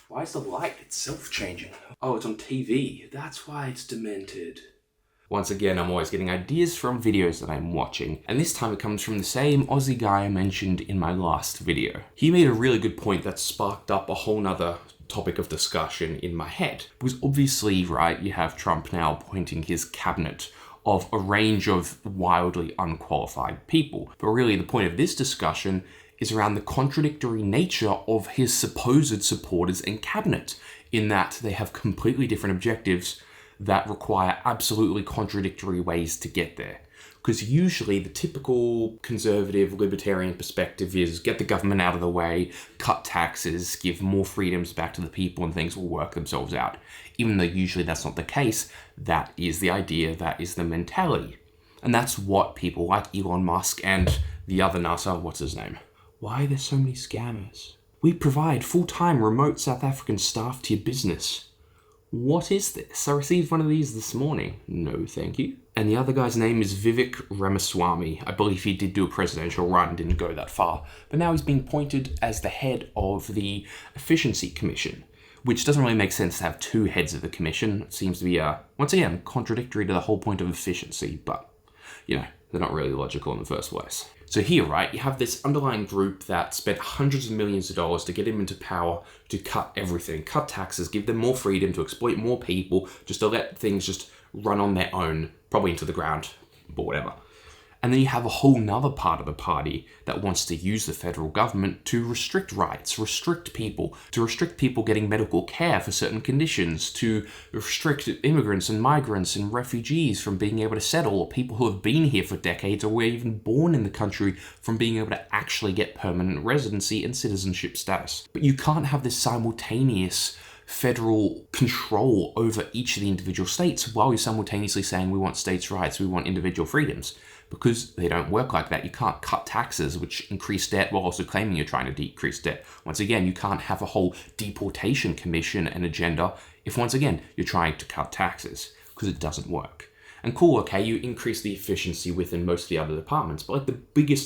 Why is the light itself changing? Oh, it's on TV. That's why it's demented. Once again, I'm always getting ideas from videos that I'm watching, and this time it comes from the same Aussie guy I mentioned in my last video. He made a really good point that sparked up a whole nother topic of discussion in my head. Because obviously, right, you have Trump now appointing his cabinet of a range of wildly unqualified people. But really the point of this discussion is around the contradictory nature of his supposed supporters and cabinet, in that they have completely different objectives that require absolutely contradictory ways to get there. Because usually the typical conservative libertarian perspective is get the government out of the way, cut taxes, give more freedoms back to the people, and things will work themselves out. Even though usually that's not the case, that is the idea, that is the mentality. And that's what people like Elon Musk and the other NASA, what's his name? Why are there so many scammers? We provide full-time remote South African staff to your business. What is this? I received one of these this morning. No, thank you. And the other guy's name is Vivek Ramaswamy. I believe he did do a presidential run and didn't go that far. But now he's being appointed as the head of the Efficiency Commission, which doesn't really make sense to have two heads of the commission. It seems to be, once again, contradictory to the whole point of efficiency, but, you know, they're not really logical in the first place. So here, right, you have this underlying group that spent hundreds of millions of dollars to get him into power, to cut everything, cut taxes, give them more freedom, to exploit more people, just to let things just run on their own, probably into the ground, or whatever. And then you have a whole nother part of the party that wants to use the federal government to restrict rights, restrict people, to restrict people getting medical care for certain conditions, to restrict immigrants and migrants and refugees from being able to settle, or people who have been here for decades or were even born in the country from being able to actually get permanent residency and citizenship status. But you can't have this simultaneous federal control over each of the individual states while you're simultaneously saying we want states' rights, we want individual freedoms. Because they don't work like that. You can't cut taxes, which increase debt, while also claiming you're trying to decrease debt. Once again, you can't have a whole deportation commission and agenda if, once again, you're trying to cut taxes, because it doesn't work. And cool, okay, you increase the efficiency within most of the other departments, but like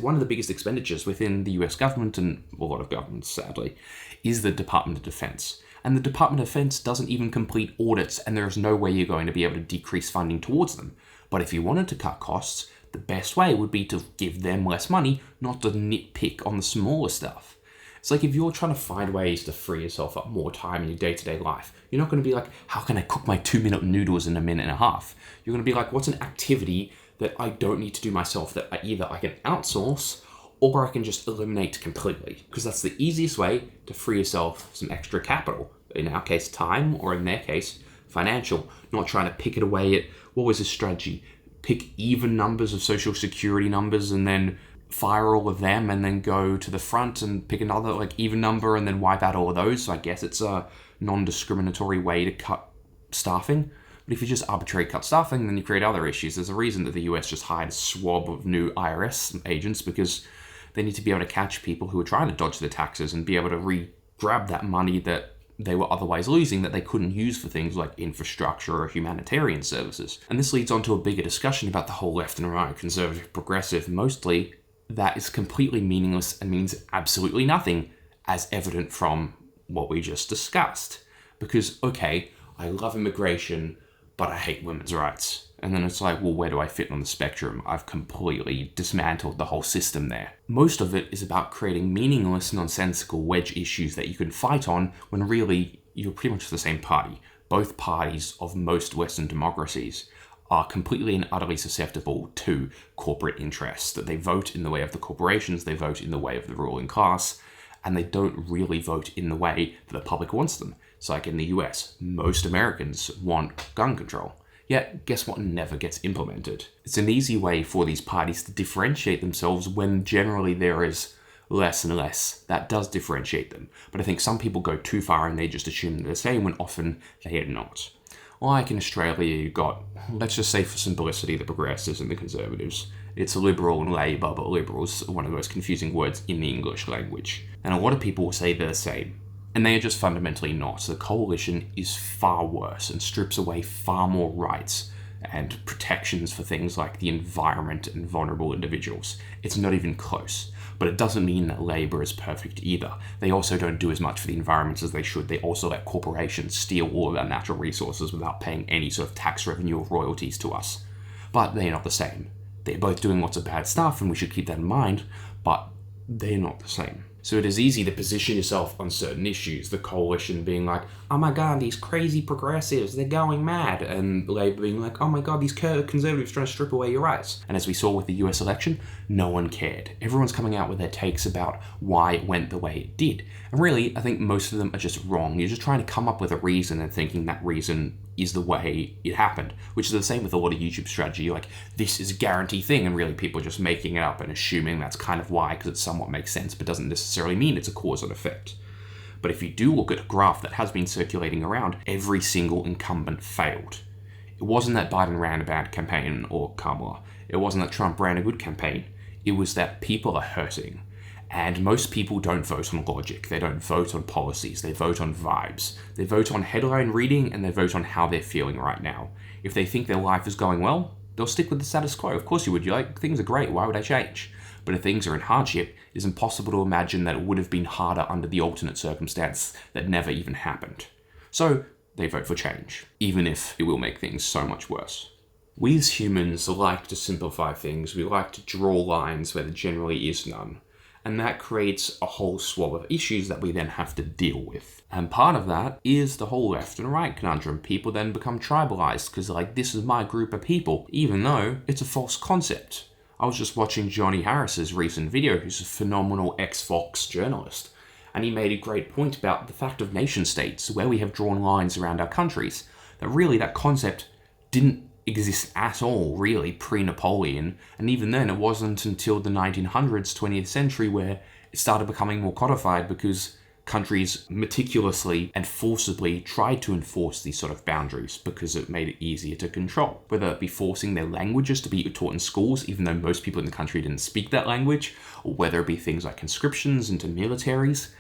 one of the biggest expenditures within the US government, and a lot of governments, sadly, is the Department of Defense. And the Department of Defense doesn't even complete audits, and there is no way you're going to be able to decrease funding towards them. But if you wanted to cut costs, the best way would be to give them less money, not to nitpick on the smaller stuff. It's like if you're trying to find ways to free yourself up more time in your day-to-day life, you're not going to be like, how can I cook my 2-minute noodles in a minute and a half? You're going to be like, what's an activity that I don't need to do myself that I can outsource or I can just eliminate completely? Because that's the easiest way to free yourself some extra capital. In our case, time, or in their case, financial. Not trying to pick it away at, what was his strategy? Pick even numbers of social security numbers and then fire all of them and then go to the front and pick another like even number and then wipe out all of those. So I guess it's a non-discriminatory way to cut staffing. But if you just arbitrarily cut staffing, then you create other issues. There's a reason that the US just hired a swab of new IRS agents, because they need to be able to catch people who are trying to dodge their taxes and be able to grab that money that they were otherwise losing that they couldn't use for things like infrastructure or humanitarian services. And this leads on to a bigger discussion about the whole left and right, conservative, progressive, mostly, that is completely meaningless and means absolutely nothing, as evident from what we just discussed. Because, okay, I love immigration, but I hate women's rights. And then it's like, well, where do I fit on the spectrum? I've completely dismantled the whole system there. Most of it is about creating meaningless, nonsensical wedge issues that you can fight on when really you're pretty much the same party. Both parties of most Western democracies are completely and utterly susceptible to corporate interests, that they vote in the way of the corporations, they vote in the way of the ruling class, and they don't really vote in the way that the public wants them. So like in the US, most Americans want gun control. Yet, guess what never gets implemented? It's an easy way for these parties to differentiate themselves when generally there is less and less that does differentiate them. But I think some people go too far and they just assume they're the same when often they are not. Like in Australia, you've got, let's just say for simplicity, the progressives and the conservatives. It's Liberal and Labor, but Liberal's one of the most confusing words in the English language. And a lot of people will say they're the same. And they are just fundamentally not. So the coalition is far worse and strips away far more rights and protections for things like the environment and vulnerable individuals. It's not even close. But it doesn't mean that Labour is perfect either. They also don't do as much for the environment as they should. They also let corporations steal all of our natural resources without paying any sort of tax revenue or royalties to us. But they're not the same. They're both doing lots of bad stuff, and we should keep that in mind, but they're not the same. So it is easy to position yourself on certain issues, the coalition being like, oh my god, these crazy progressives, they're going mad, and Labour being like, oh my god, these conservatives trying to strip away your rights. And as we saw with the US election, no one cared. Everyone's coming out with their takes about why it went the way it did. And really, I think most of them are just wrong. You're just trying to come up with a reason and thinking that reason is the way it happened, which is the same with a lot of YouTube strategy. You're like, this is a guaranteed thing, and really people are just making it up and assuming that's kind of why, because it somewhat makes sense, but doesn't necessarily mean it's a cause and effect. But if you do look at a graph that has been circulating around, every single incumbent failed. It wasn't that Biden ran a bad campaign or Kamala. It wasn't that Trump ran a good campaign. It was that people are hurting. And most people don't vote on logic. They don't vote on policies. They vote on vibes. They vote on headline reading, and they vote on how they're feeling right now. If they think their life is going well, they'll stick with the status quo. Of course you would. You're like, things are great. Why would I change? But if things are in hardship, it is impossible to imagine that it would have been harder under the alternate circumstance that never even happened. So they vote for change, even if it will make things so much worse. We as humans like to simplify things. We like to draw lines where there generally is none. And that creates a whole swab of issues that we then have to deal with. And part of that is the whole left and right conundrum. People then become tribalized because they're like, this is my group of people, even though it's a false concept. I was just watching Johnny Harris's recent video, who's a phenomenal ex-Fox journalist, and he made a great point about the fact of nation states, where we have drawn lines around our countries, that really that concept didn't exist at all, really, pre-Napoleon, and even then it wasn't until the 1900s, 20th century, where it started becoming more codified because countries meticulously and forcibly tried to enforce these sort of boundaries because it made it easier to control. Whether it be forcing their languages to be taught in schools, even though most people in the country didn't speak that language, or whether it be things like conscriptions into militaries,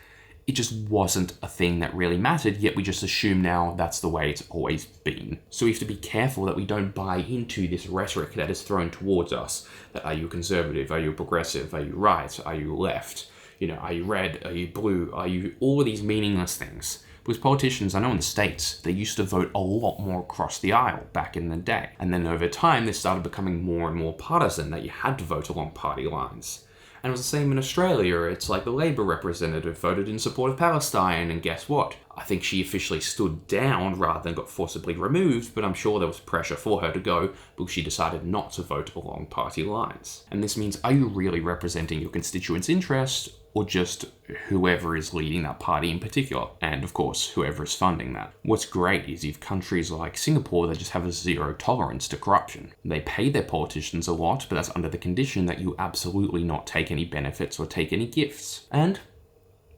it just wasn't a thing that really mattered, yet we just assume now that's the way it's always been. So we have to be careful that we don't buy into this rhetoric that is thrown towards us. That are you conservative? Are you progressive? Are you right? Are you left? Are you red? Are you blue? Are you all of these meaningless things? Because politicians, I know in the States, they used to vote a lot more across the aisle back in the day. And then over time, they started becoming more and more partisan, that you had to vote along party lines. And it was the same in Australia. It's like the Labour representative voted in support of Palestine, and guess what? I think she officially stood down rather than got forcibly removed, but I'm sure there was pressure for her to go because she decided not to vote along party lines. And this means, are you really representing your constituents' interests, or just whoever is leading that party in particular, and of course, whoever is funding that? What's great is you have countries like Singapore that just have a zero tolerance to corruption. They pay their politicians a lot, but that's under the condition that you absolutely not take any benefits or take any gifts. And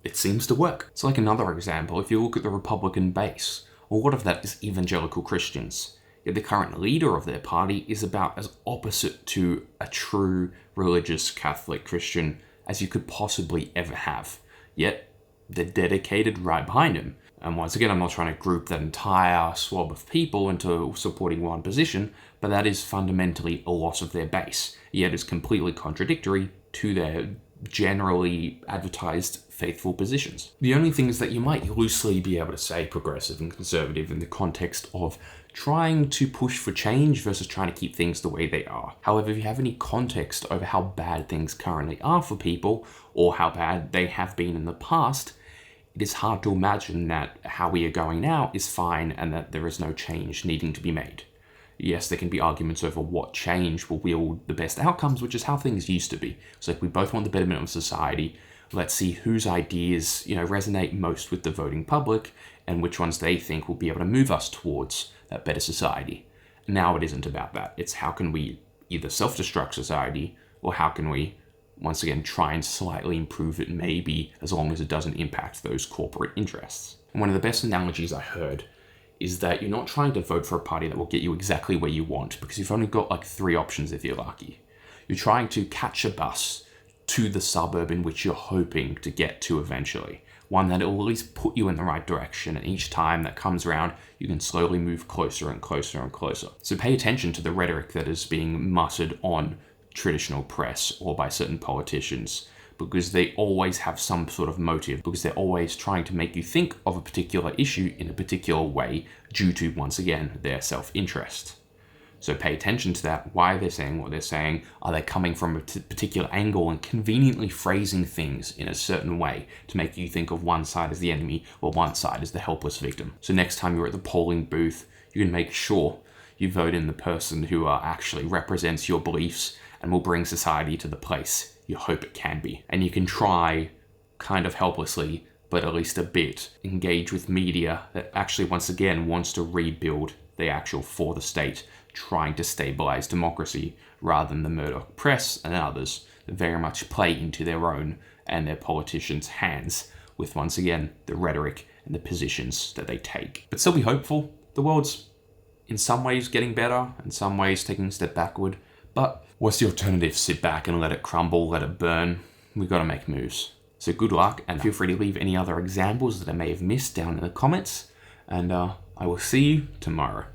it seems to work. It's like another example, if you look at the Republican base, a lot of that is evangelical Christians. Yet the current leader of their party is about as opposite to a true religious Catholic Christian as you could possibly ever have. Yet, they're dedicated right behind him. And once again, I'm not trying to group that entire swab of people into supporting one position, but that is fundamentally a loss of their base. Yet it's completely contradictory to their generally advertised faithful positions. The only thing is that you might loosely be able to say progressive and conservative in the context of trying to push for change versus trying to keep things the way they are. However, if you have any context over how bad things currently are for people, or how bad they have been in the past, it is hard to imagine that how we are going now is fine and that there is no change needing to be made. Yes, there can be arguments over what change will yield the best outcomes, which is how things used to be. So if we both want the betterment of society, let's see whose ideas, resonate most with the voting public and which ones they think will be able to move us towards that better society. Now it isn't about that. It's how can we either self-destruct society, or how can we, once again, try and slightly improve it, maybe as long as it doesn't impact those corporate interests. And one of the best analogies I heard is that you're not trying to vote for a party that will get you exactly where you want, because you've only got like 3 options if you're lucky. You're trying to catch a bus to the suburb in which you're hoping to get to eventually. One that will at least put you in the right direction, and each time that comes around, you can slowly move closer and closer and closer. So pay attention to the rhetoric that is being muttered on traditional press or by certain politicians, because they always have some sort of motive, because they're always trying to make you think of a particular issue in a particular way due to, once again, their self-interest. So pay attention to that, why they're saying what they're saying. Are they coming from a particular angle and conveniently phrasing things in a certain way to make you think of one side as the enemy or one side as the helpless victim? So next time you're at the polling booth, you can make sure you vote in the person who actually represents your beliefs and will bring society to the place you hope it can be. And you can try, kind of helplessly, but at least a bit, engage with media that actually, once again, wants to rebuild the actual for the state, trying to stabilize democracy, rather than the Murdoch press and others that very much play into their own and their politicians' hands with, once again, the rhetoric and the positions that they take. But still be hopeful. The world's in some ways getting better, in some ways taking a step backward. But what's the alternative? Sit back and let it crumble, let it burn? We've got to make moves. So good luck, and feel free to leave any other examples that I may have missed down in the comments, and I will see you tomorrow.